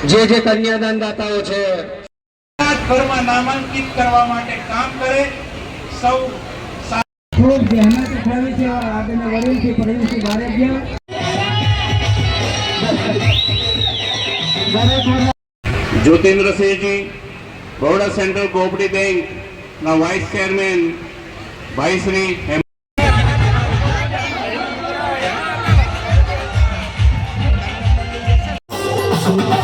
જે કન્યાદાન દાતાઓ છે ઘરમાં નામાંકિત કરવા માટે કામ કરે સૌ ખૂબ મહેનત ઉઠાવી છે આગળના વડીલથી પ્રવીણથી બારેડિયા Jyotindra Singh ji Baroda central cooperative bank ना वाइस चेयरमैन भाई श्री Thank you.